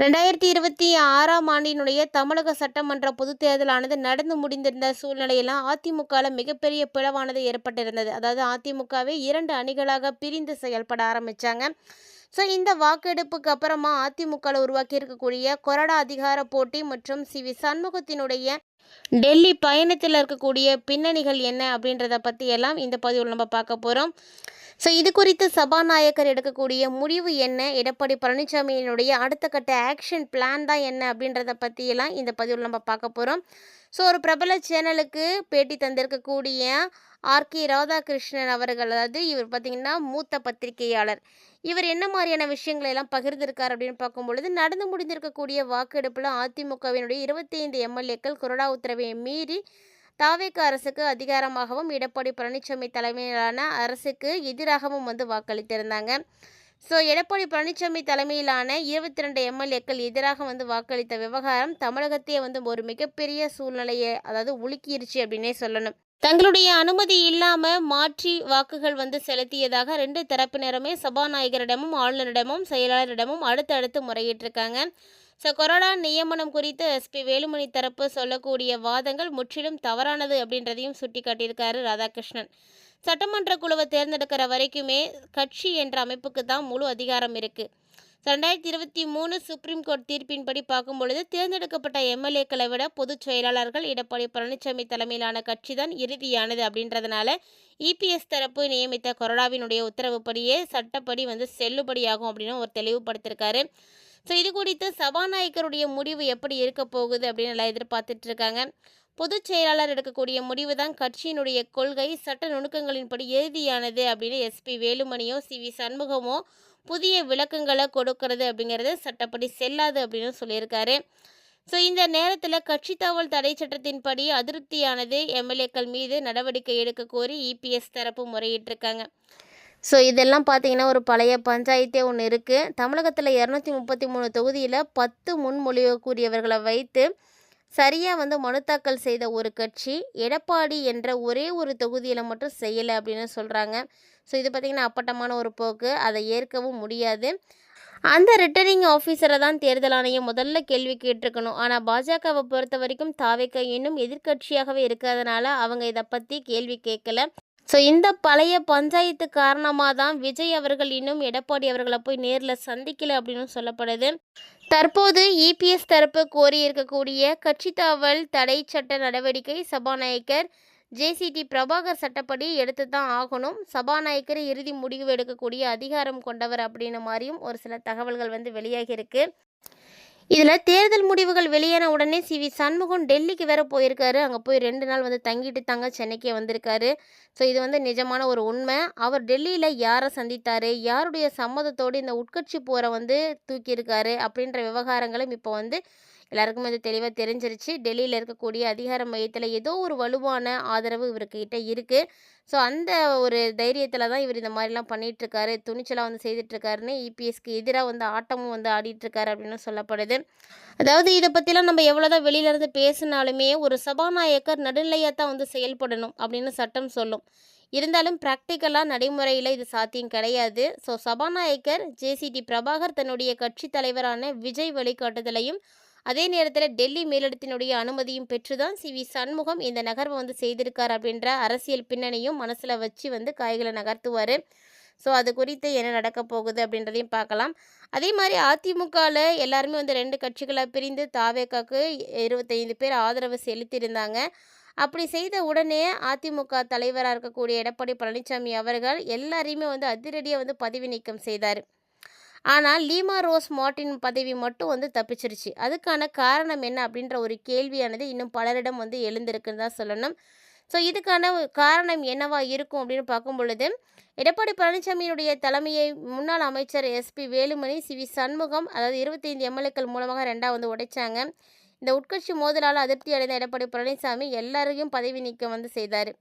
2026ஆம் ஆண்டினுடைய தமிழக சட்டமன்ற பொதுத் தேர்தலானது நடந்து முடிந்திருந்த சூழ்நிலையெல்லாம் அதிமுகவில் மிகப்பெரிய பிளவானது ஏற்பட்டிருந்தது. அதாவது அதிமுகவை 2 அணிகளாக பிரிந்து செயல்பட ஆரம்பித்தாங்க. ஸோ இந்த வாக்கெடுப்புக்கு அப்புறமா அதிமுகவில் உருவாக்கி இருக்கக்கூடிய கொறடா அதிகார போட்டி மற்றும் வி சண்முகத்தினுடைய டெல்லி பயணத்தில் இருக்கக்கூடிய பின்னணிகள் என்ன அப்படின்றத பற்றி எல்லாம் இந்த பதிவில் நம்ம பார்க்க போகிறோம். ஸோ இது குறித்து சபாநாயகர் எடுக்கக்கூடிய முடிவு என்ன, எடப்பாடி பழனிசாமியினுடைய அடுத்த கட்ட ஆக்ஷன் பிளான் தான் என்ன அப்படின்றத பற்றியெல்லாம் இந்த பதிவில் நம்ம பார்க்க போகிறோம். ஸோ ஒரு பிரபல சேனலுக்கு பேட்டி தந்திருக்கக்கூடிய ஆர்கே ராதாகிருஷ்ணன் அவர்கள், அதாவது இவர் பார்த்திங்கன்னா மூத்த பத்திரிகையாளர், இவர் என்ன மாதிரியான விஷயங்களை எல்லாம் பகிர்ந்திருக்கார் அப்படின்னு பார்க்கும்பொழுது, நடந்து முடிந்திருக்கக்கூடிய வாக்கெடுப்பில் அதிமுகவினுடைய 25 எம்எல்ஏக்கள் கொறடா உத்தரவை மீறி தாவேக அரசுக்கு அதிகாரமாகவும் எடப்பாடி பழனிசாமி தலைமையிலான அரசுக்கு எதிராகவும் வாக்களித்திருந்தாங்க. ஸோ எடப்பாடி பழனிசாமி தலைமையிலான 22 எம்எல்ஏக்கள் எதிராக வாக்களித்த விவகாரம் தமிழகத்தையே ஒரு மிகப்பெரிய சூழ்நிலையை அதாவது உலுக்கிருச்சு அப்படின்னே சொல்லணும். தங்களுடைய அனுமதி இல்லாமல் மாற்றி வாக்குகள் செலுத்தியதாக 2 தரப்பினருமே சபாநாயகரிடமும் ஆளுநரிடமும் செயலாளரிடமும் அடுத்தடுத்து முறையிட்டிருக்காங்க. ஸோ கொறடா நியமனம் குறித்து எஸ்பி வேலுமணி தரப்பு சொல்லக்கூடிய வாதங்கள் முற்றிலும் தவறானது அப்படின்றதையும் சுட்டி காட்டியிருக்காரு ராதாகிருஷ்ணன். சட்டமன்ற குழுவை தேர்ந்தெடுக்கிற வரைக்குமே கட்சி என்ற அமைப்புக்கு தான் முழு அதிகாரம் இருக்குது. 2023 சுப்ரீம் கோர்ட் தீர்ப்பின்படி பார்க்கும்பொழுது தேர்ந்தெடுக்கப்பட்ட எம்எல்ஏக்களை விட பொதுச் செயலாளர்கள் எடப்பாடி பழனிசாமி தலைமையிலான கட்சி தான் இறுதியானது அப்படின்றதுனால இபிஎஸ் தரப்பு நியமித்த கொறடாவினுடைய உத்தரவுப்படியே சட்டப்படி செல்லுபடியாகும் அப்படின்னு ஒரு தெளிவுபடுத்தியிருக்காரு. ஸோ இது குறித்து சபாநாயகருடைய முடிவு எப்படி இருக்க போகுது அப்படின்னு எல்லாம் எதிர்பார்த்துட்டு இருக்காங்க. பொதுச் செயலாளர் எடுக்கக்கூடிய முடிவு தான் கட்சியினுடைய கொள்கை சட்ட நுணுக்கங்களின்படி இறுதியானது அப்படின்னு எஸ்பி வேலுமணியோ வி சண்முகமோ புதிய விளக்கங்களை கொடுக்கறது அப்படிங்கிறது சட்டப்படி செல்லாது அப்படின்னு சொல்லியிருக்காரு. ஸோ இந்த நேரத்தில் கட்சி தாவல் தடை சட்டத்தின்படி அதிருப்தியானது எம்எல்ஏக்கள் மீது நடவடிக்கை எடுக்க கோரி இபிஎஸ் தரப்பு முறையிட்டிருக்காங்க. ஸோ இதெல்லாம் பார்த்திங்கன்னா ஒரு பழைய பஞ்சாயத்தே ஒன்று இருக்குது. தமிழகத்தில் 233 தொகுதியில் 10 முன்மொழியக்கூடியவர்களை வைத்து சரியாக மனு தாக்கல் செய்த ஒரு கட்சி எடப்பாடி என்ற ஒரே ஒரு தொகுதியில் மட்டும் செய்யலை அப்படின்னு சொல்கிறாங்க. ஸோ இது பார்த்திங்கன்னா அப்பட்டமான ஒரு போக்கு, அதை ஏற்கவும் முடியாது. அந்த ரிட்டர்னிங் ஆஃபீஸரை தான் தேர்தல் ஆணையம் முதல்ல கேள்வி கேட்டிருக்கணும். ஆனால் பாஜகவை பொறுத்த வரைக்கும் தாவேக இன்னும் எதிர்கட்சியாகவே இருக்கிறதுனால அவங்க இதை பற்றி கேள்வி கேட்கல. ஸோ இந்த பழைய பஞ்சாயத்து காரணமாக தான் விஜய் அவர்கள் இன்னும் எடப்பாடி அவர்களை போய் நேரில் சந்திக்கலை அப்படின்னு சொல்லப்படுது. தற்போது இபிஎஸ் தரப்பு கோரி இருக்கக்கூடிய கட்சி தாவல் தடை சட்ட நடவடிக்கை சபாநாயகர் ஜேசிடி பிரபாகர் சட்டப்படி எடுத்து தான் ஆகணும். சபாநாயகர் இறுதி முடிவு எடுக்கக்கூடிய அதிகாரம் கொண்டவர் அப்படின்னு மாதிரியும் ஒரு சில தகவல்கள் வெளியாகி இருக்கு. இதில் தேர்தல் முடிவுகள் வெளியான உடனே வி சண்முகம் டெல்லிக்கு வேற போயிருக்காரு. அங்கே போய் 2 நாள் தங்கிட்டு தாங்க சென்னைக்கே வந்திருக்காரு. ஸோ இது நிஜமான ஒரு உண்மை. அவர் டெல்லியில் யாரை சந்தித்தார், யாருடைய சம்மதத்தோடு இந்த உட்கட்சி போரை தூக்கியிருக்காரு அப்படின்ற விவகாரங்களும் இப்போ எல்லாருக்கும் தெளிவாக தெரிஞ்சிருச்சு. டெல்லியில் இருக்கக்கூடிய அதிகார மையத்தில் ஏதோ ஒரு வலுவான ஆதரவு இவர்கிட்ட இருக்குது. ஸோ அந்த ஒரு தைரியத்தில் தான் இவர் இந்த மாதிரிலாம் பண்ணிகிட்ருக்காரு, துணிச்சலாக செய்துட்ருக்காருன்னு இபிஎஸ்க்கு எதிராக ஆட்டமும் ஆடிட்டுருக்காரு அப்படின்னு சொல்லப்படுது. அதாவது இதை பற்றிலாம் நம்ம எவ்வளோதான் வெளியிலேருந்து பேசினாலுமே ஒரு சபாநாயகர் நடுநிலையாக தான் செயல்படணும் அப்படின்னு சட்டம் சொல்லும். இருந்தாலும் ப்ராக்டிக்கலாக நடைமுறையில் இது சாத்தியம் கிடையாது. ஸோ சபாநாயகர் ஜேசிடி பிரபாகர் தன்னுடைய கட்சி தலைவரான விஜய் வழிகாட்டுதலையும் அதே நேரத்தில் டெல்லி மேலிடத்தினுடைய அனுமதியும் பெற்று தான் வி சண்முகம் இந்த நகர்வை செய்திருக்கார் அப்படின்ற அரசியல் பின்னணியும் மனசில் வச்சு காய்களை நகர்த்துவார். ஸோ அது குறித்து என்ன நடக்க போகுது அப்படின்றதையும் பார்க்கலாம். அதே மாதிரி அதிமுகவில் எல்லாருமே 2 கட்சிகளாக பிரிந்து தாவேகாக்கு 25 பேர் ஆதரவு செலுத்தியிருந்தாங்க. அப்படி செய்த உடனே அதிமுக தலைவராக இருக்கக்கூடிய எடப்பாடி பழனிசாமி அவர்கள் எல்லாரையுமே அதிரடியாக பதவி நீக்கம் செய்தார். ஆனால் லீமா ரோஸ் மார்ட்டின் பதவி மட்டும் தப்பிச்சிருச்சு. அதுக்கான காரணம் என்ன அப்படின்ற ஒரு கேள்வியானது இன்னும் பலரிடம் எழுந்திருக்குன்னு தான் சொல்லணும். ஸோ இதுக்கான காரணம் என்னவா இருக்கும் அப்படின்னு பார்க்கும் பொழுது, எடப்பாடி பழனிசாமியினுடைய தலைமையை முன்னாள் அமைச்சர் எஸ்பி வேலுமணி வி சண்முகம் அதாவது 25 எம்எல்ஏக்கள் மூலமாக 2 உடைச்சாங்க. இந்த உட்கட்சி மோதலால் அதிருப்தி அடைந்த எடப்பாடி பழனிசாமி எல்லாரையும் பதவி நீக்கம் செய்தார்.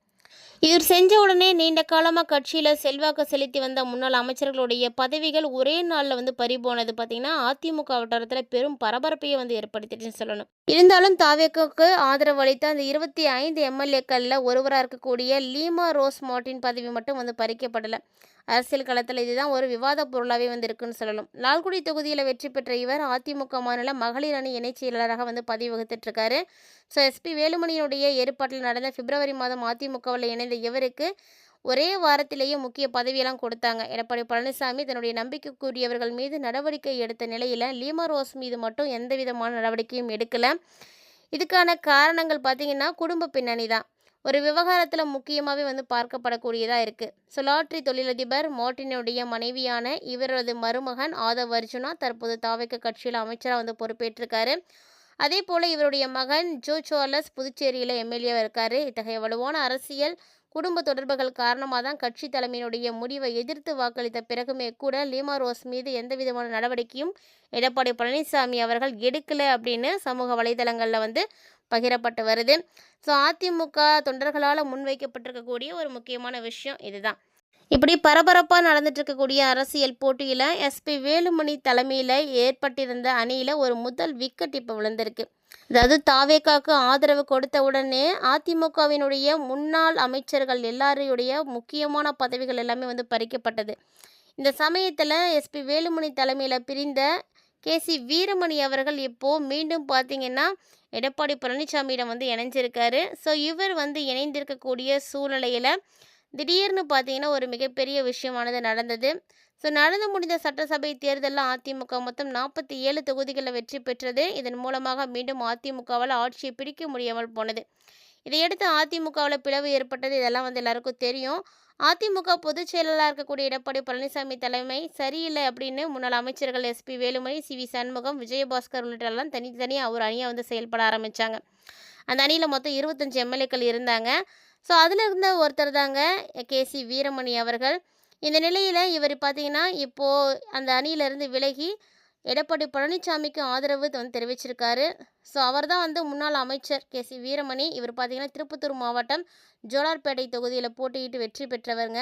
இவர் செஞ்ச உடனே நீண்ட காலமாக கட்சியில் செல்வாக்கு செலுத்தி வந்த முன்னாள் அமைச்சர்களுடைய பதவிகள் ஒரே நாளில் பறிபோனது பார்த்திங்கன்னா அதிமுக வட்டாரத்தில் பெரும் பரபரப்பையை ஏற்படுத்திட்டுன்னு சொல்லணும். இருந்தாலும் தாவேக்கு ஆதரவு அளித்த அந்த 25 எம்எல்ஏக்களில் ஒருவராக இருக்கக்கூடிய லீமா ரோஸ் மார்ட்டின் பதவி மட்டும் பறிக்கப்படலை. அரசியல் களத்தில் இதுதான் ஒரு விவாத பொருளாகவே வந்து இருக்குன்னு சொல்லணும். லால்குடி தொகுதியில் வெற்றி பெற்ற இவர் அதிமுக மாநில மகளிர் அணி இணைச் செயலாளராக வந்து பதிவு வகுத்துட்டு இருக்காரு. ஸோ எஸ்பி வேலுமணியினுடைய ஏற்பாட்டில் நடந்த பிப்ரவரி மாதம் அதிமுகவில் இணைந்த இவருக்கு ஒரே வாரத்திலேயே முக்கிய பதவியெல்லாம் கொடுத்தாங்க. எடப்பாடி பழனிசாமி தன்னுடைய நம்பிக்கைக்குரியவர்கள் மீது நடவடிக்கை எடுத்த நிலையில் லீமா ரோஸ் மீது மட்டும் எந்த விதமான நடவடிக்கையும் எடுக்கலை. இதுக்கான காரணங்கள் பார்த்திங்கன்னா குடும்ப பின்னணி தான் ஒரு விவகாரத்தில் முக்கியமாகவே வந்து பார்க்கப்படக்கூடியதாக இருக்குது. ஸோ லாட்ரி தொழிலதிபர் மார்ட்டினுடைய மனைவியான இவரது மருமகன் ஆதவ் அர்ஜுனா தற்போது தாவேகா கட்சியில் அமைச்சராக வந்து பொறுப்பேற்றிருக்காரு. அதே போல் இவருடைய மகன் ஜோ சார்லஸ் புதுச்சேரியில் எம்எல்ஏவாக இருக்கார். இத்தகைய வலுவான அரசியல் குடும்ப தொடர்புகள் காரணமாக தான் கட்சி தலைமையினுடைய முடிவை எதிர்த்து வாக்களித்த பிறகுமே கூட லீமா ரோஸ் மீது எந்த விதமான நடவடிக்கையும் எடப்பாடி பழனிசாமி அவர்கள் எடுக்கலை அப்படின்னு சமூக வலைதளங்களில் வந்து பகிரப்பட்டு வருது. ஸோ அதிமுக தொண்டர்களால் முன்வைக்கப்பட்டிருக்கக்கூடிய ஒரு முக்கியமான விஷயம் இதுதான். இப்படி பரபரப்பாக நடந்துட்டு இருக்கக்கூடிய அரசியல் போட்டியில் எஸ்பி வேலுமணி தலைமையில் ஏற்பட்டிருந்த அணியில் ஒரு முதல் விக்கெட் இப்போ விழுந்திருக்கு. அதாவது தாவேகாவுக்கு ஆதரவு கொடுத்த உடனே அதிமுகவினுடைய முன்னாள் அமைச்சர்கள் எல்லாருடைய முக்கியமான பதவிகள் எல்லாமே வந்து பறிக்கப்பட்டது. இந்த சமயத்தில் எஸ்பி வேலுமணி தலைமையில் பிரிந்த கேசி வீரமணி அவர்கள் இப்போது மீண்டும் பார்த்திங்கன்னா எடப்பாடி பழனிசாமியிடம் வந்து இணைஞ்சிருக்காரு. ஸோ இவர் வந்து இணைந்திருக்கக்கூடிய சூழ்நிலையில் திடீர்னு பார்த்திங்கன்னா ஒரு மிகப்பெரிய விஷயமானது நடந்தது. ஸோ நடந்து முடிந்த சட்டசபை தேர்தலில் அதிமுக மொத்தம் 47 தொகுதிகளில் வெற்றி பெற்றது. இதன் மூலமாக மீண்டும் அதிமுகவால் ஆட்சியை பிடிக்க முடியாமல் போனது. இதையடுத்து அதிமுகவில் பிளவு ஏற்பட்டது. இதெல்லாம் வந்து எல்லாருக்கும் தெரியும். அதிமுக பொதுச் செயலாளராக இருக்கக்கூடிய எடப்பாடி பழனிசாமி தலைமை சரியில்லை அப்படின்னு முன்னாள் அமைச்சர்கள் எஸ்பி வேலுமணி, சி.வி. சண்முகம், விஜயபாஸ்கர் உள்ளிட்டெல்லாம் தனித்தனியாக ஒரு அணியாக வந்து செயல்பட ஆரம்பித்தாங்க. அந்த அணியில் மொத்தம் 25 எம்எல்ஏக்கள் இருந்தாங்க. ஸோ அதில் இருந்த ஒருத்தர் தாங்க கேசி வீரமணி அவர்கள். இந்த நிலையில் இவர் பார்த்திங்கன்னா இப்போது அந்த அணியிலேருந்து விலகி எடப்பாடி பழனிசாமிக்கு ஆதரவு வந்து தெரிவிச்சிருக்காரு. ஸோ அவர் தான் வந்து முன்னாள் அமைச்சர் கேசி வீரமணி. இவர் பார்த்திங்கன்னா திருப்பத்தூர் மாவட்டம் ஜோலார்பேட்டை தொகுதியில் போட்டியிட்டு வெற்றி பெற்றவருங்க.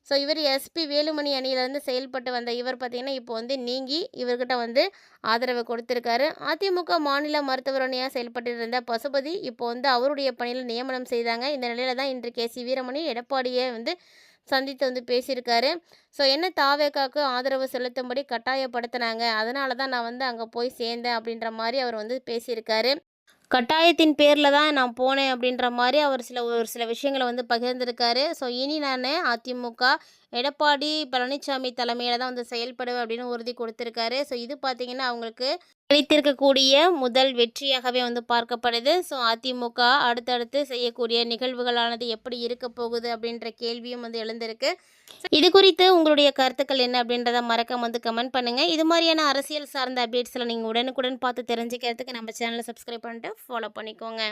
ஸோ இவர் எஸ்பி வேலுமணி அணியிலேருந்து செயல்பட்டு வந்த இவர் பார்த்திங்கன்னா இப்போ வந்து நீங்கி இவர்கிட்ட வந்து ஆதரவு கொடுத்துருக்காரு. அதிமுக மாநில மருத்துவர் அணியாக செயல்பட்டு இருந்த பசுபதி இப்போ வந்து அவருடைய பணியில் நியமனம் செய்தாங்க. இந்த நிலையில் தான் இன்று கேசி வீரமணி எடப்பாடியை வந்து சந்தித்து வந்து பேசியிருக்காரு. ஸோ என்ன தாவேகாவுக்கு ஆதரவு செலுத்தும்படி கட்டாயப்படுத்தினாங்க, அதனால தான் நான் வந்து அங்கே போய் சேர்ந்தேன் அப்படின்ற மாதிரி அவர் வந்து பேசியிருக்காரு. கட்டாயத்தின் பேரில் தான் நான் போனேன் அப்படின்ற மாதிரி அவர் ஒரு சில விஷயங்களை வந்து பகிர்ந்திருக்காரு. ஸோ இனி நான் அதிமுக எடப்பாடி பழனிசாமி தலைமையில் தான் வந்து செயல்படுவேன் அப்படின்னு உறுதி கொடுத்துருக்காரு. ஸோ இது பார்த்திங்கன்னா அவங்களுக்கு கிடைத்திருக்கக்கூடிய முதல் வெற்றியாகவே வந்து பார்க்கப்படுது. ஸோ அதிமுக அடுத்தடுத்து செய்யக்கூடிய நிகழ்வுகளானது எப்படி இருக்க போகுது அப்படின்ற கேள்வியும் வந்து எழுந்திருக்கு. இது குறித்து உங்களுடைய கருத்துக்கள் என்ன அப்படின்றத மறக்காம வந்து கமெண்ட் பண்ணுங்கள். இது மாதிரியான அரசியல் சார்ந்த அப்டேட்ஸில் நீங்கள் உடனுக்குடன் பார்த்து தெரிஞ்சுக்கிறதுக்கு நம்ம சேனலை சப்ஸ்கிரைப் பண்ணிட்டு ஃபாலோ பண்ணிக்கோங்க.